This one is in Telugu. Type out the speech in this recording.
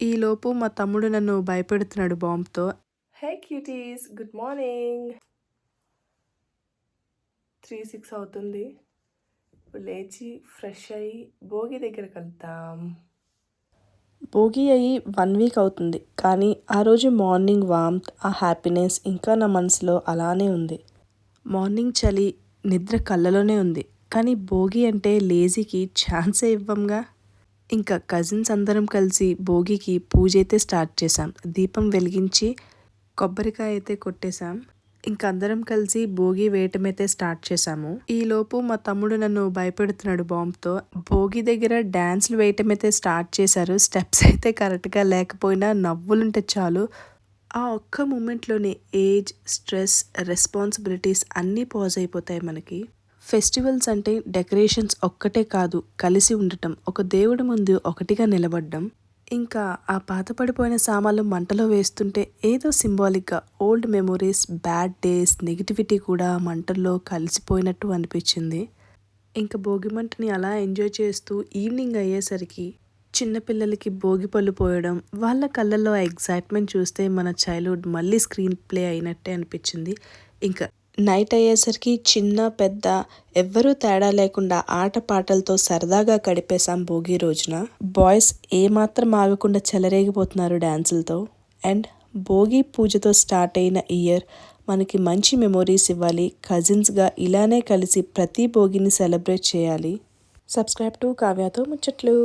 ఈలోపు మా తమ్ముడు నన్ను భయపెడుతున్నాడు బాంబ్‌తో. హే క్యూటీస్, గుడ్ మార్నింగ్. 3:06 అవుతుంది. ఇప్పుడు లేచి ఫ్రెష్ అయ్యి భోగి దగ్గరికి వెళ్తాం. భోగి అయ్యి 1 వీక్ అవుతుంది. కానీ ఆ రోజు మార్నింగ్ వార్మ్త్, ఆ హ్యాపీనెస్ ఇంకా నా మనసులో అలానే ఉంది. మార్నింగ్ చలి నిద్ర కళ్ళలోనే ఉంది. కానీ భోగి అంటే లేజీకి ఛాన్సే ఇవ్వంగా. ఇంకా కజిన్స్ అందరం కలిసి భోగికి పూజ అయితే స్టార్ట్ చేశాం. దీపం వెలిగించి కొబ్బరికాయ అయితే కొట్టేశాం. ఇంక అందరం కలిసి భోగి వేయటం అయితే స్టార్ట్ చేశాము. ఈలోపు మా తమ్ముడు నన్ను భయపెడుతున్నాడు బాంబ్‌తో. భోగి దగ్గర డ్యాన్స్‌లు వేయటం అయితే స్టార్ట్ చేశారు. స్టెప్స్ అయితే కరెక్ట్‌గా లేకపోయినా నవ్వులుంటే చాలు. ఆ ఒక్క మూమెంట్‌లోనే ఏజ్, స్ట్రెస్, రెస్పాన్సిబిలిటీస్ అన్నీ పాజ్ అయిపోతాయి మనకి. ఫెస్టివల్స్ అంటే డెకరేషన్స్ ఒక్కటే కాదు, కలిసి ఉండటం, ఒక దేవుడి ముందు ఒకటిగా నిలబడ్డం. ఇంకా ఆ పాత పడిపోయిన సామాన్లు మంటలో వేస్తుంటే ఏదో సింబాలిక్గా old memories, bad days, negativity కూడా మంటల్లో కలిసిపోయినట్టు అనిపించింది. ఇంకా భోగి మంటని అలా ఎంజాయ్ చేస్తూ ఈవినింగ్ అయ్యేసరికి చిన్నపిల్లలకి భోగి పళ్ళు పోయడం, వాళ్ళ కళ్ళల్లో ఎగ్జైట్మెంట్ చూస్తే మన చైల్డ్హుడ్ మళ్ళీ స్క్రీన్ ప్లే అయినట్టే అనిపించింది. ఇంకా నైట్ అయ్యేసరికి చిన్న పెద్ద ఎవ్వరూ తేడా లేకుండా ఆటపాటలతో సరదాగా గడిపేశాం భోగి రోజున. బాయ్స్ ఏమాత్రం ఆగకుండా చెలరేగిపోతున్నారు డ్యాన్సులతో. అండ్ భోగి పూజతో స్టార్ట్ అయిన ఇయర్ మనకి మంచి మెమొరీస్ ఇవ్వాలి. కజిన్స్గా ఇలానే కలిసి ప్రతి భోగిని సెలబ్రేట్ చేయాలి. సబ్స్క్రైబ్ టు కావ్యతో ముచ్చట్లు.